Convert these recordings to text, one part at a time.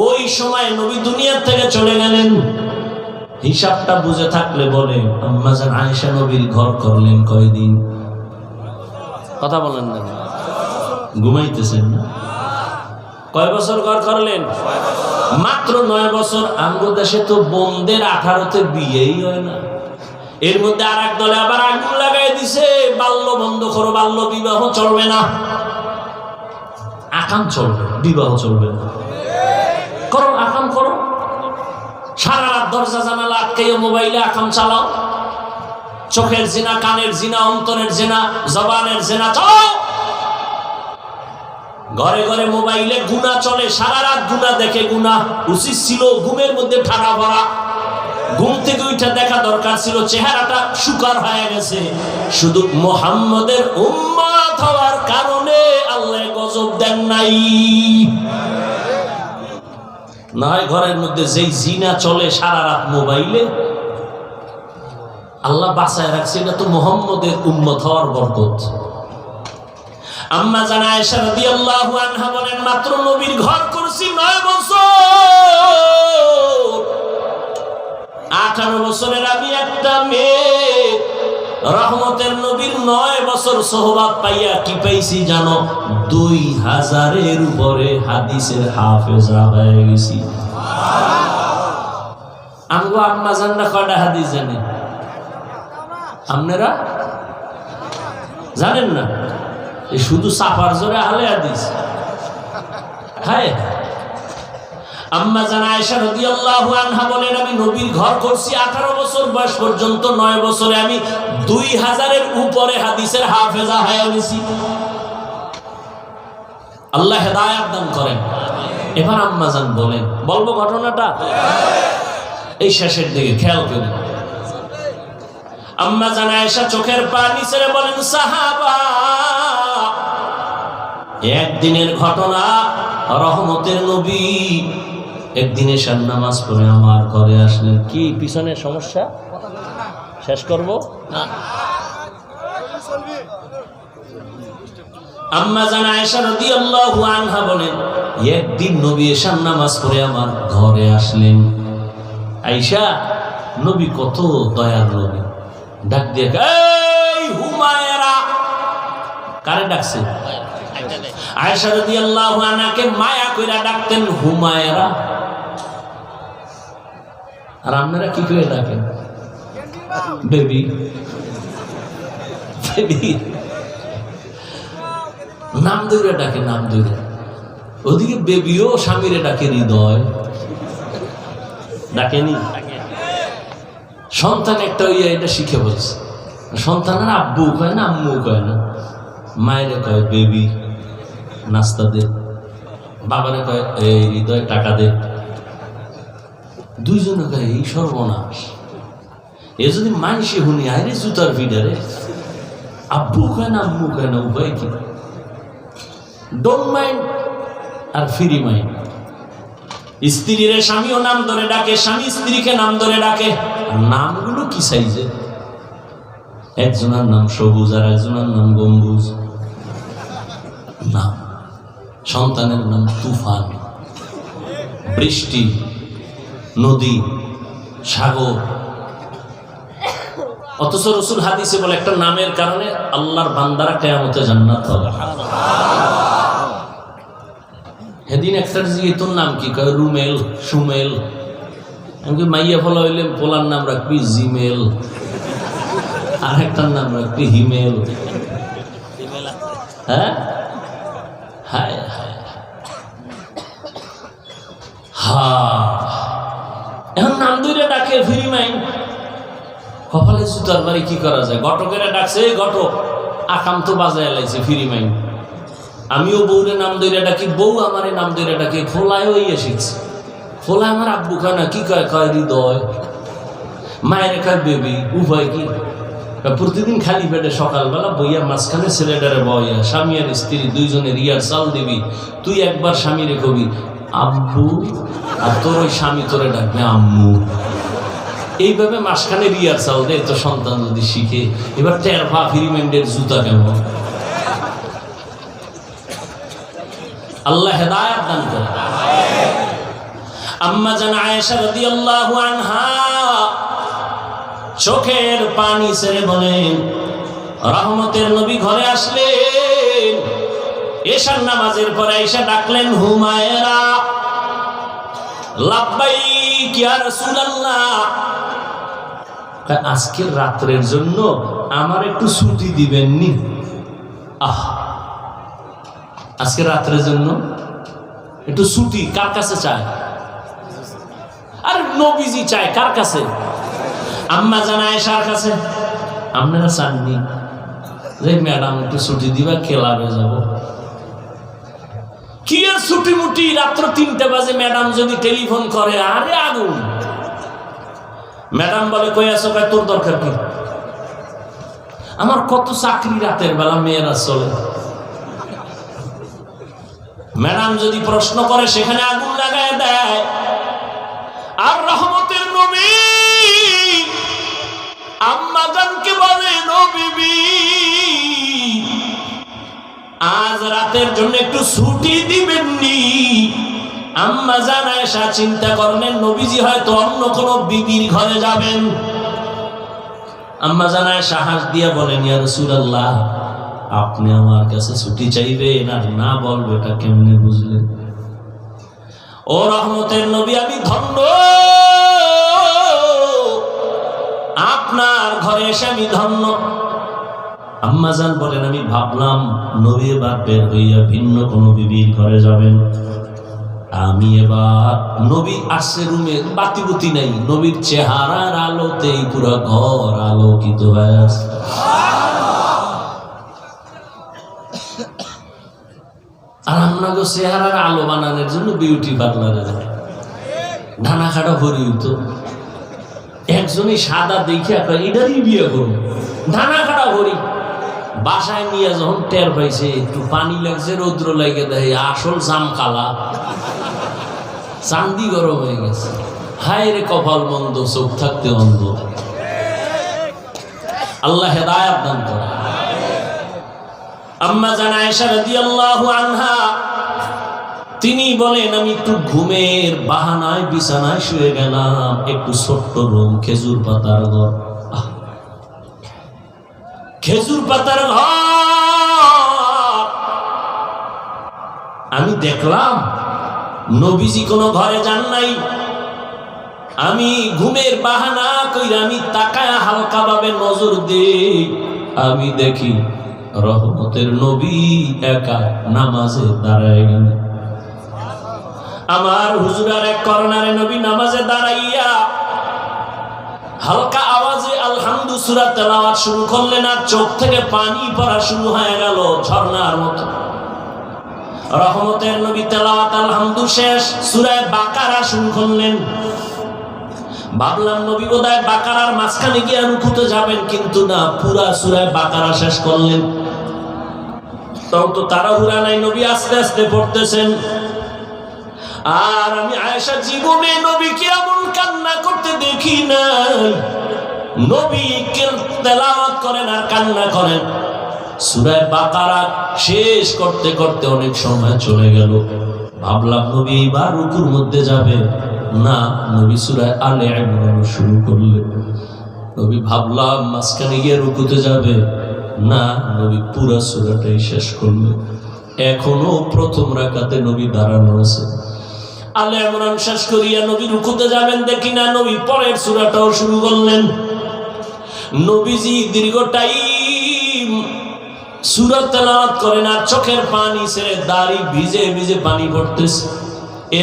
ওই সময় নবী দুনিয়ার থেকে চলে গেলেন। হিসাবটা বুঝে থাকলে বলে আম্মা জান আয়েশা নবীর ঘর করলেন কয়দিন? কথা বলেন না, ঘুমাইতেছেন না? কয় বছর ঘর করলেন? মাত্র 9 বছর। আমগো দেশে তো বোনদের 18তে বিয়েই হয় না। এর মধ্যে আর এক দলে আবার আগুন লাগাই দিছে, বাল্য বন্ধ করো, বাল্য বিবাহ চলবে না। আকাম চলবে, বিবাহ চলবে না। করো আকাম করো, সারা রাত দরজা জানালা আটকাইয়া মোবাইলে আকাম চালাও। চোখের জিনা, কানের জিনা, অন্তরের জিনা, জবানের জিনা চালাও। ঘরে ঘরে মোবাইলে গুনাহ চলে, সারা রাত গুনাহ দেখে। গুনাহ উচিত ছিল ঘুমের মধ্যে ঠাড়া ভরা, ঘুম থেকে উঠে দেখা দরকার ছিল। চেহারাটা শুকার হয়ে গেছে, শুধু মুহাম্মদের উম্মত হওয়ার কারণে আল্লাহ গজব দেন নাই। নয় ঘরের মধ্যে যেই জিনা চলে সারা রাত মোবাইলে, আল্লাহ বাঁচায় রাখছে, এটা তো মুহাম্মদের উম্মত হওয়ার বরকত। আম্মা জান আয়েশা রাদিয়াল্লাহু আনহা বলেন, মাত্র নবীর ঘর করছি 9 বছর। 18 বছরের আমি একটা মেয়ে, রহমতের নবীর 9 বছর সোহবত পাইয়া কি পাইছি জানো? 2000-এর উপরে হাদিসের হাফেজা হয়ে গেছি। আমগো আম্মা জানরা কয়টা হাদিস জানে? আপনারা জানেন না? শুধু সাফার জোরে আহলে হাদিস। হায়, আম্মা জান আয়েশা রাদিয়াল্লাহু আনহা বলেন, আমি নবীর ঘর করছি 18 বছর বয়স পর্যন্ত। 9 বছরে আমি 2000-এর উপরে হাদিসের হাফেজা হয়ে গেছি। আল্লাহ হেদায়েত দান করেন। এবার আম্মা জান বলেন, বলবো ঘটনাটা? এই শেষের দিকে খেয়াল করেন। আম্মা জান আয়েশা চোখের পানি ছেড়ে বলেন, সাহাবা, একদিনের ঘটনা। রহমতের নবী একদিন এশার নামাজ পড়ে আমার ঘরে আসলেন। কি পিছনের সমস্যা? শেষ করব না? আম্মা জান আয়েশা রাদিয়াল্লাহু আনহা বলেন, একদিন নবী এশার নামাজ পড়ে আমার ঘরে আসলেন। আয়েশা, নবী কত দয়ার নবী। ডাক দিয়ে, এই হুমায়রা। কারে ডাকছে? আয়েশা রাদিয়াল্লাহু আনহাকে মায়া কইরা ডাকতেন হুমায়রা। আর আপনারা কি করে ডাকেন? বেবি। বেবি নাম ধরে ডাকে, নাম ধরে। ওদিকে বেবিও স্বামীরে ডাকে হৃদয়। ডাকেনি? সন্তান একটা এটা শিখে বলছে। সন্তানের আব্বু কয় না, আম্মু কয় না, মায়েরে কয় বেবি, নাস্তা দে। বাবারে কয় এই হৃদয় টাকা দে। দুইজনে কয় এই সর্বনাশ। এ যদি মানসি শুনি, আরে জুতার ভিডারে, আব্বু কয় না, আম্মু কয় না, উপায় কি? ডোন্ট মাইন্ড আর ফ্রি মাইন্ড। স্ত্রীর স্বামীও নাম ধরে ডাকে, স্বামী স্ত্রীকে নাম ধরে ডাকে। নামগুলো কি সাইজে? একজনের নাম সবুজ আর একজনের নাম গম্বুজ। নাম সন্তানের নাম তুফান, বৃষ্টি, নদী, সাগর। অথচ রাসূল হাদিসে বলে একটা নামের কারণে আল্লাহর বান্দারা কিয়ামতে জান্নাত পাবে। সেদিন একটার জিজ্ঞেস, তোর নাম কি? কয় রুমেল, সুমেল। আমি মাইয়া ফলা হইলে পোলার নাম রাখবি জিমেল, আর একটার নাম রাখবি হিমেল। হ্যাঁ, হায় হায়, হা। এখন নাম ধরে ডাকে ফ্রি মাইন্ড। কপালে জুতার বাড়ি, কি করা যায়? ঘটকেরা ডাকছে, ঘটক আকাম তো বাজায় লাইছে ফ্রি মাইন্ড। আমিও বউরে নাম ধরে ডাকি, বউ আমারে নাম ধরে ডাকে। ফোলায়ও ইয়ে শিখছে। ফোলায় আমার আব্বু কয় না, কি কয়? কয় হৃদয়। মায়ের কয় বেবি। উভয় কি? প্রতিদিন খালি পেটে সকালবেলা বইয়া মাঝখানে ছেলেটারে বইয়া, স্বামী আর স্ত্রী দুইজনের রিহার্সাল দিবি। তুই একবার স্বামীরে কবি আব্বু, আর তোর ওই স্বামী তোরে ডাকবে আম্মু। এইভাবে মাঝখানে রিহার্সাল দেয়। তো সন্তান যদি শিখে, এবার টের পা ফ্রি মাইন্ডের জুতা কেমন। আল্লাহ হেদায়েত দান করেন। আম্মা জান আয়েশা রাদিয়াল্লাহু আনহা চোখের পানি ছেড়ে বলেন, রহমতের নবী ঘরে আসলেন, এশার নামাজের পরে এসে ডাকলেন, হুমায়রা, লাব্বাইক ইয়া রাসূলুল্লাহ। আজকের রাত্রের জন্য আমার একটু ছুটি দিবেন নি? আজকে রাত্রের জন্য একটু ছুটি কার কাছে চায়? আর নবীজি চায় কার কাছে? আম্মা জান আয়েশার কাছে। আপনারা চাননি যে ম্যাডাম একটু ছুটি দিবা, ক্লাবে যাব? কি আর ছুটি মুটি, রাত্র 3টা বাজে ম্যাডাম যদি টেলিফোন করে, আরে আগুন। ম্যাডাম বলে, কই আছো? কয়, তোর দরকার কি? আমার কত চাকরি রাতের বেলা, মেয়েরা চলে। ম্যাডাম যদি প্রশ্ন করে, সেখানে আগুন লাগায় দেয়। আর রহমতের নবী আম্মা জানকে বলে, নবী আজ রাতের জন্য একটু ছুটি দিবেননি? আম্মা জান আয়েশা চিন্তা করলেন, নবীজি হয়তো অন্য কোনো বিবির ঘরে যাবেন। আম্মা জান আয়েশা হাস দিয়া বলেন, ইয়া রাসূলুল্লাহ, আপনি আমার কাছে ছুটি চাইবেন আর না বলবে, এটা কেমনে বুঝলেন? ও রহমতের নবী, আমি ধন্য, আপনার ঘরে এসে আমি ধন্য। আম্মা জান বলেন, আমি ভাবলাম নবী এবার বের হইয়া ভিন্ন কোন বিবির ঘরে যাবেন। আমি এবার, নবী আসছে রুমে, বাতিবুতি নাই, নবীর চেহারার আলোতেই পুরো ঘর আলোকিত হয়ে আছে। আর আপনাকে চেহারার আলো বানানোর জন্য বিউটি পার্লারে যায়, ঢানা খাটা ভরি হইতো। একজনই সাদা দেখে এটারই বিয়ে করুন, ঢানা খাটা ভরি। বাসায় নিয়ে যখন টের পাইছে একটু পানি লাগছে, রৌদ্র লাগে, দেয় আসল জাম কালা, চান্দি গরম হয়ে গেছে। হায় রে কপাল মন্দ, চোখ থাকতে অন্ধ। আল্লাহ হেদায়েত দান করে। আম্মা জান আয়েশা রাদিয়াল্লাহু আনহা তিনি বলেন, আমি একটু ঘুমের বাহানায় বিছানায় শুয়ে গেলাম, একটু ছোট্ট রুম, খেজুর পাতার ঘর, খেজুর পাতার ঘর। আমি দেখলাম নবীজি কোনো ঘরে যান নাই। আমি ঘুমের বাহানা কইরা আমি তাকায় হালকা ভাবে নজর দেই, আমি দেখি রহমতের নবী একা নামাজে দাঁড়ায় গেলেন। আমার হুজুরার এক কর্নারে নবী নামাজে দাঁড়াইয়া হালকা আওয়াজে আলহামদু সূরা তেলাওয়াত শুরু করলেন, আর চোখ থেকে পানি পড়া শুরু হয়ে গেল ঝর্ণার মতো। রহমতের নবী তেলাওয়াত আলহামদু শেষ, সূরা বাকারা শুরু করলেন। ভাবলাম নবী বোধহয় বাকারার মাঝখানে গিয়ে রুকুতে যাবেন, কিন্তু না, পুরা সূরা বাকারা শেষ করলেন। তাও তো তাড়াহুড়া নাই, নবী আস্তে আস্তে পড়তেছেন। আর আমি আয়েশা জীবনে নবীকে এমন কান্না করতে দেখি না। নবী তেলাওয়াত করেন আর কান্না করেন। সূরা বাকারা শেষ করতে করতে অনেক সময় চলে গেল। ভাবলাম নবী এবার রুকুর মধ্যে যাবে, না, নবী সূরা আলে ইমরান শুরু করলেন। নবী ভাবলাম মাঝখানে গিয়ে রুকুতে যাবে, না, নবী পুরো সূরাটাই শেষ করলেন। এখনো প্রথম রাকাতে নবী দাঁড়ানো আছে। আলে ইমরান শেষ করিয়া নবী রুকুতে যাবেন, দেখি না, নবী পরের সূরাটাও শুরু করলেন। নবীজি দীর্ঘ টাইম সূরা তেলাওয়াত করেন আর চোখের পানি ছেড়ে দাড়ি ভিজে ভিজে পানি পড়তেছে।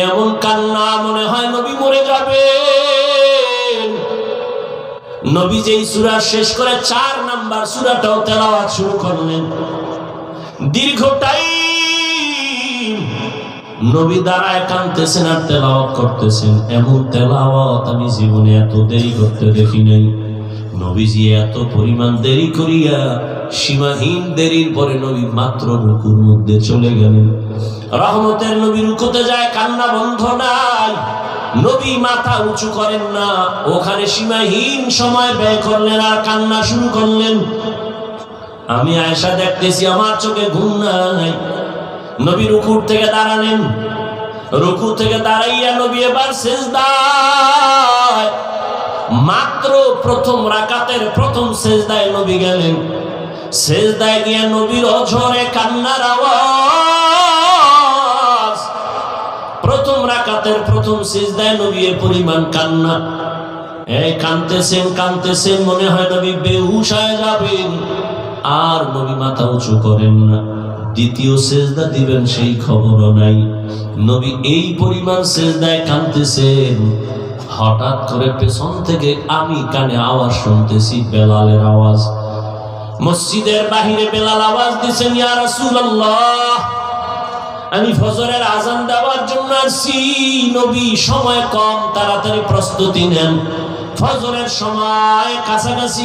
এমন কান্না, মনে হয় নবী মরে যাবেন। নবী যেই সূরা শেষ করে 4 নাম্বার সূরাটাও তেলাওয়াত শুরু করলেন। দীর্ঘ টাইম নবী দাঁড়ায় কাঁদতেছেন আর তেলাওয়াত করতেছেন। এমন তেলাওয়াত আমি জীবনে এত দেরি করতে দেখি নাই। নবীজি এত পরিমাণ দেরি করিয়া, সীমাহীন দেরির পরে নবী মাত্র রুকুর মধ্যে চলে গেলেন। রহমতের নবী রুকুতে যায়, কান্না বন্ধ নাই। নবী মাথা উঁচু করেন না, ওখানে সীমাহীন সময় ব্যয় করলেন আর কান্না শুরু করলেন। আমি আয়েশা দেখতেছি, আমার চোখে ঘুম নাই। নবী রুকুর থেকে দাঁড়ালেন, রুকু থেকে দাঁড়াইয়া নবী এবার সিজদায়, মাত্র প্রথম রাকাতের প্রথম সিজদায় নবী গেলেন। সিজদায় গিয়ে নবীর অঝরে কান্নার আওয়াজ। প্রথম রাকাতের প্রথম সিজদায় নবী এ পরিমাণ কান্না, এই কাঁদতেছেন কাঁদতেছেন, মনে হয় নবী বেহুশ হয়ে যাবেন, আর নবী মাথা উঁচু করেন না। দ্বিতীয় সিজদা দিবেন সেই খবরও নাই। নবী এই পরিমাণ সিজদায় কাঁদতেছেন, হঠাৎ করে পেছন থেকে আমি কানে আওয়াজ শুনতেছি, বেলালের আওয়াজ। মসজিদের বাহিরে বেলাল আওয়াজ দিছেন, ইয়া রাসূলুল্লাহ, আমি ফজরের আজান দেওয়ার জন্য আসছি। নবী সময় কম, তাড়াতাড়ি প্রস্তুতি নেন। ফজরের সময় কাছাকাছি।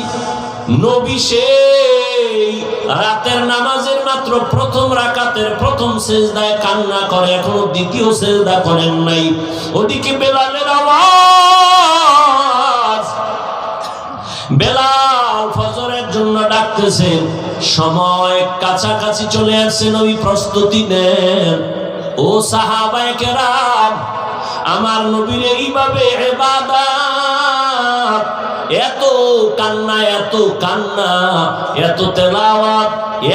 নবী সেই রাতের নামাজের মাত্র প্রথম রাকাতের প্রথম সিজদায় কান্না করে, এখনো দ্বিতীয় সিজদা করেন নাই। ওদিকে বেলালের আওয়াজ, বেলাল ফজরের জন্য ডাকতেছেন। সময় কাছাকাছি চলে আসছে, নবী প্রস্তুতি নেন। ও সাহাবায়ে কেরাম, আমার নবীর এইভাবে ইবাদত, এত কান্না এত কান্না, এত তেলাওয়াত,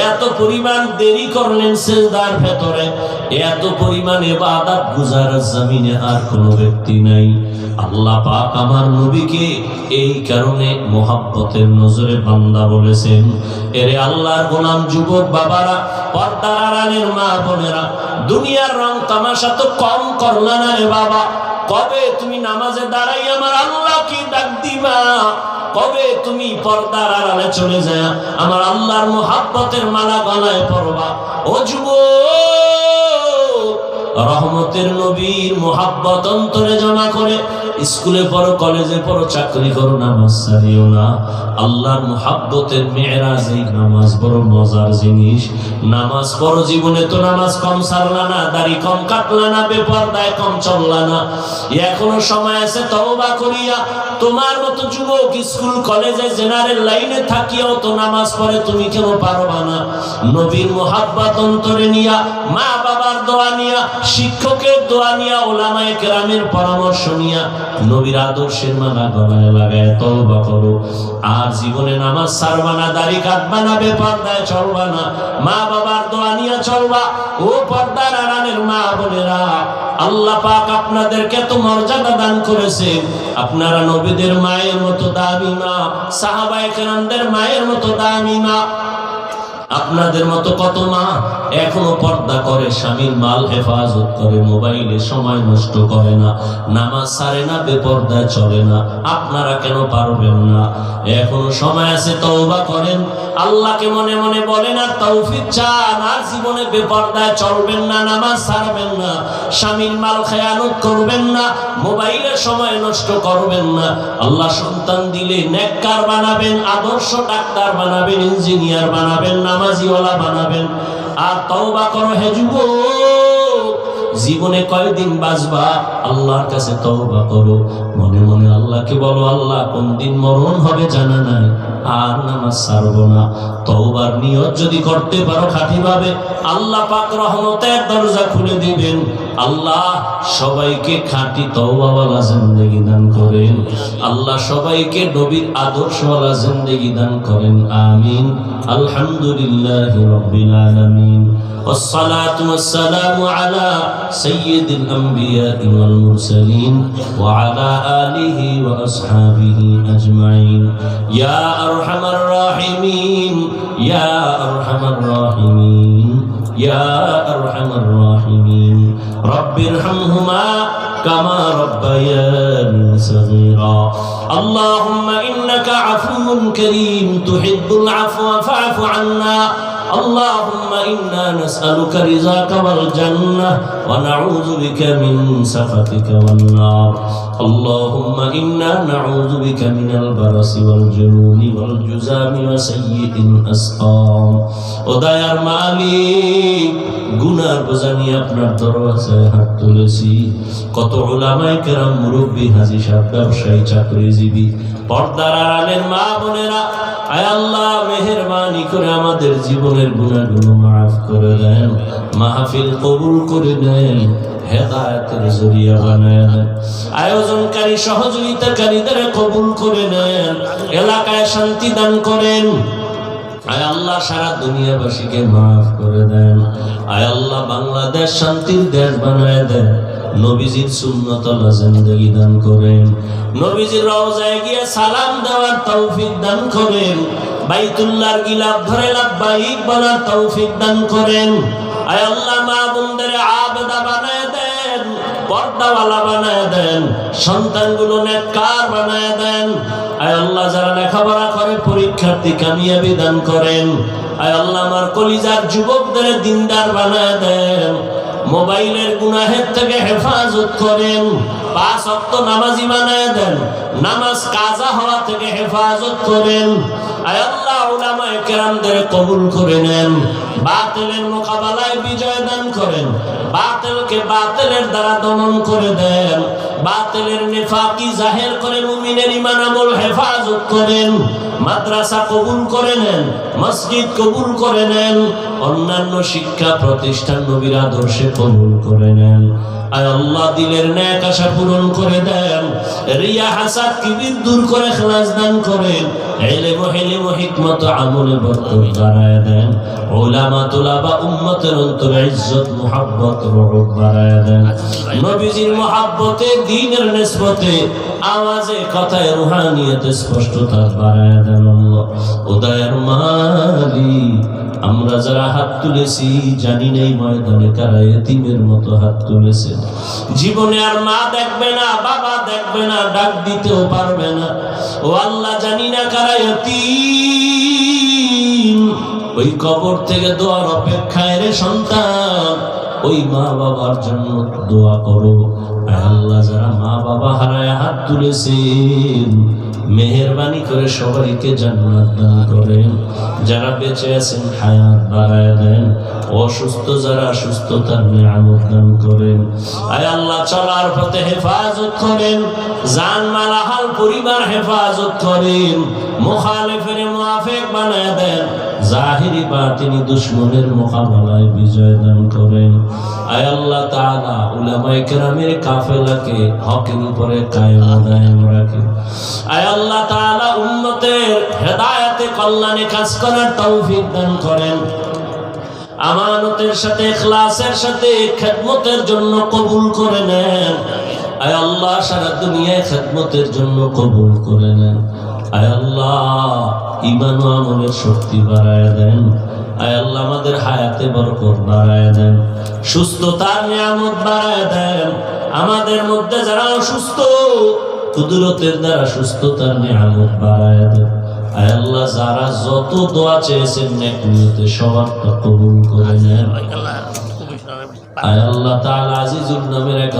এত পরিমাণ দেরি করলেন সিজদার ভেতরে, এত পরিমাণ ইবাদত গুজারার জমিনে আর কোনো ব্যক্তি নাই। আল্লাহ পাক আমার নবীকে এই কারণে মোহাব্বতের নজরে বান্দা বলেছেন। এরে আল্লাহর গোলাম যুবক বাবারা, পর্দার আড়ালের মা বোনেরা, দুনিয়ার রং তামাশা তো কম করলা না রে বাবা। কবে তুমি নামাজে দাঁড়াই আমার আল্লাহকে ডাক দিবা? কবে তুমি পর্দার আড়ালে চলে যায় আমার আল্লাহর মোহাব্বতের মালা গলায় পরবা? ও যুবক, রহমতের নবীর মোহাব্বত অন্তরে জমা করে স্কুলে পড়ো, কলেজে পড়ো, চাকরি করো, নামাজ ছাড়িও না। আল্লাহর মোহাব্বতের মেয়েরাজ এই নামাজ বড় মজার জিনিস। নামাজ পড়ো, জীবনে তো নামাজ কম ছাড়লা না, দাড়ি কম কাটলা না, বেপরদায় কম চললা না। এখনো সময় আছে তওবা করিয়া। তোমার মতো যুবক স্কুল কলেজে জেনারেল লাইনে থাকিয়াও তো নামাজ পড়ে, তুমি কেন পারবা না? নবীর মোহাব্বত অন্তরে নিয়া, মা বাবার দোয়া নিয়া, শিক্ষকের দোয়া নিয়া, ওলামায়ে কেরামের পরামর্শ নিয়া নবীর আদর্শের মালা গলায় লাগায় তওবা করো। আর জীবনে নামাজ ছাড়বা না, দাড়ি কাটবা না, বেপরদায় চলবা না, মা বাবার দোয়া নিয়ে চলবা। ও পর্দার আড়ালের মা বোনেরা, আল্লাহ পাক আপনাদেরকে এত মর্যাদা দান করেছে। আপনারা নবীদের মায়ের মতো দামি মা, সাহাবায়ে কেরামদের মায়ের মতো দামি মা। আপনাদের মতো কত মা এখনো পর্দা করে, স্বামীর মাল হেফাজত করে, মোবাইলে সময় নষ্ট করে না, নামাজ ছাড়ে না, বেপরদায় চলে না। আপনারা কেন পারবেন না? এখনো সময় আছে, তওবা করেন, আল্লাহকে মনে মনে বলেন, আর তৌফিক চান। আর জীবনে বেপরদায় চলবেন না, নামাজ ছাড়বেন না, স্বামীর মাল খেয়ানত করবেন না, মোবাইলে সময় নষ্ট করবেন না। আল্লাহ সন্তান দিলে নেককার বানাবেন, আদর্শ ডাক্তার বানাবেন, ইঞ্জিনিয়ার বানাবেন, নামাজিওয়ালা বানাবেন। আর তওবা করো হে যুবক, জীবনে কয়দিন বাঁচবা? আল্লাহর কাছে তওবা করো, মনে মনে আল্লাহকে বলো, আল্লাহ কোন দিন মরণ হবে জানা নাই, আর নামাজ ছাড়বো না। তওবার নিয়ত যদি করতে পারো খাঁটিভাবে, আল্লাহ পাক রহমতের দরজা খুলে দিবেন। আল্লাহ সবাইকে খাঁটি তওবাওয়ালা জিন্দেগি দান করেন। আল্লাহ সবাইকে নবীর আদর্শওয়ালা জিন্দেগি দান করেন। আমিন। আলহামদুলিল্লাহি রাব্বিল আলামিন। والصلاة والسلام على سيد الأنبياء والمرسلين وعلى آله وأصحابه أجمعين. يا أرحم الراحمين، يا أرحم الراحمين، يا أرحم الراحمين. رب ارحمهما كما ربياني صغيرا. اللهم إنك عفو كريم تحب العفو فاعف عنا. اللهم إنا نسألك رضاك والجنة ونعوذ بك من سخطك والنار. اللهم إنا نعوذ بك من البرص والجنون والجذام وسيء الأسقام. وداير মালিক, গুনার বোঝা নিয়ে আপনার দরওয়াজায় হাত তুলেছি। কত উলামায়ে কেরাম, মুরব্বী, হাজী সাহেব, ব্যবসায়ী, চাকরিজীবী, পর্দার আড়ালের মা বোনেরা, আয় আল্লাহ মেহেরবানি করে আমাদের জীবনের গুনাহগুলো মাফ করে দেন, মাহফিল কবুল করে নেন, হেদায়েতের জরিয়া বানায় দেন। আয়োজনকারী সহযোগিতাকারীদের কবুল করে নেন, এলাকায় শান্তি দান করেন। আয় আল্লাহ সারা দুনিয়াবাসীকে মাফ করে দেন। আয় আল্লাহ বাংলাদেশ শান্তির দেশ বানায় দেন। নবীজির সুন্নতওয়ালা জিন্দেগি দান করেন। নবীজির রওজায় গিয়ে সালাম দেওয়ার তৌফিক দান করেন। বাইতুল্লাহর গিলাফ ধরে লাব্বাইক বলার তৌফিক দান করেন। আয় আল্লাহ মা বোনদের আবেদা বানায় দেন, পর্দাওয়ালা বানায় দেন, সন্তানগুলো নেককার বানায় দেন। আয় আল্লাহ যারা লেখাপড়া করে পরীক্ষার্থী কামিয়াবি দান করেন। আয় আল্লাহ আমার কলিজার যুবকদের দিনদার বানায় দেন। মোবাইলের গুনাহের থেকে হেফাজত করেন। 5 ওয়াক্ত নামাজি বানায় দেন। নামাজ কাজা হওয়া থেকে হেফাজত করেন। আয় আল্লাহ উলামায়ে কেরামদের কবুল করে নেন। বাতিলের মোকাবেলায় বিজয় দান করেন। বাতিলকে বাতিলের দ্বারা দমন করে দেন। বাতিলের নিফাকি জাহের করে মুমিনের ঈমান আমল হেফাজত করেন। মাদ্রাসা কবুল করে নেন, মসজিদ কবুল করে নেন, অন্যান্য শিক্ষা প্রতিষ্ঠান নবীর আদর্শে কবুল করে নেন। আয় আল্লাহ দিলের নেক আশা পূরণ করে দেন। রিয়া হাসাদ কিবির দূর করে ইখলাস দান করেন। ইলম ও হিকমত আমলে বরকত বাড়ায় দেন। উলামা তুলাবা উম্মতের অন্তরে ইজ্জত মুহাব্বত রহমত বাড়ায় দেন। নবীজির মুহাব্বতে দ্বীনের নিসবতে আওয়াজে কথায় রুহানিয়তে স্পষ্টতা বাড়ায় দেন। আল্লাহ উদয়ের মালিক আমরা যারা হাত তুলেছি জানি না এই ময়দানে কারা এতিমের মতো হাত তুলেছে। জীবনে আর মা দেখবে না, বাবা দেখবে না, ডাক দিতেও পারবে না। ও আল্লাহ জানি না কারা এতিম। ওই কবর থেকে দোয়ার অপেক্ষায় রে সন্তান, ওই মা বাবার জন্য দোয়া করো। আল্লাহ যারা মা বাবা হারায় হাত তুলেছেন মেহেরবানি করে সবাইকে জান্নাত দান করেন। যারা বেঁচে আছেন হায়াত বাড়ায় দেন। অসুস্থ যারা সুস্থতার নিয়ামত দান করেন। আয় আল্লাহ চলার পথে হেফাজত করেন। জান মাল আহাল পরিবার হেফাজত করেন। মুখালিফের মুআফিক বানায় দেন। জাহিরি বাতিনি দুশমনের মোকাবেলায় বিজয় দান করেন। আয় আল্লাহ তাআলা উলামায়ে কেরামের কাফেলাকে হকের উপরে কায়েম দায়েম রাখেন। আয় আল্লাহ তাআলা উম্মতের হেদায়েতে কল্যাণে কাজ করার তৌফিক দান করেন। আমানতের সাথে ইখলাসের সাথে খেদমতের জন্য কবুল করে নেন। আয় আল্লাহ সারা দুনিয়ায় খেদমতের জন্য কবুল করে নেন। আয় আল্লাহ ঈমান ও আমলের শক্তি বাড়ায় দেন। আয় আল্লাহ আমাদের হায়াতে বরকত বাড়ায় দেন। সুস্থতার নিয়ামত বাড়ায় দেন। আমাদের মধ্যে যারা অসুস্থ কুদরতের দ্বারা সুস্থতার নিয়ামত বাড়ায় দেন। আয় আল্লাহ যারা যত দোয়া চেয়েছেন নেক নিয়তে সবারটা কবুল করে নেন। আয় আল্লাহ তাআলা আজিজুল নামের এক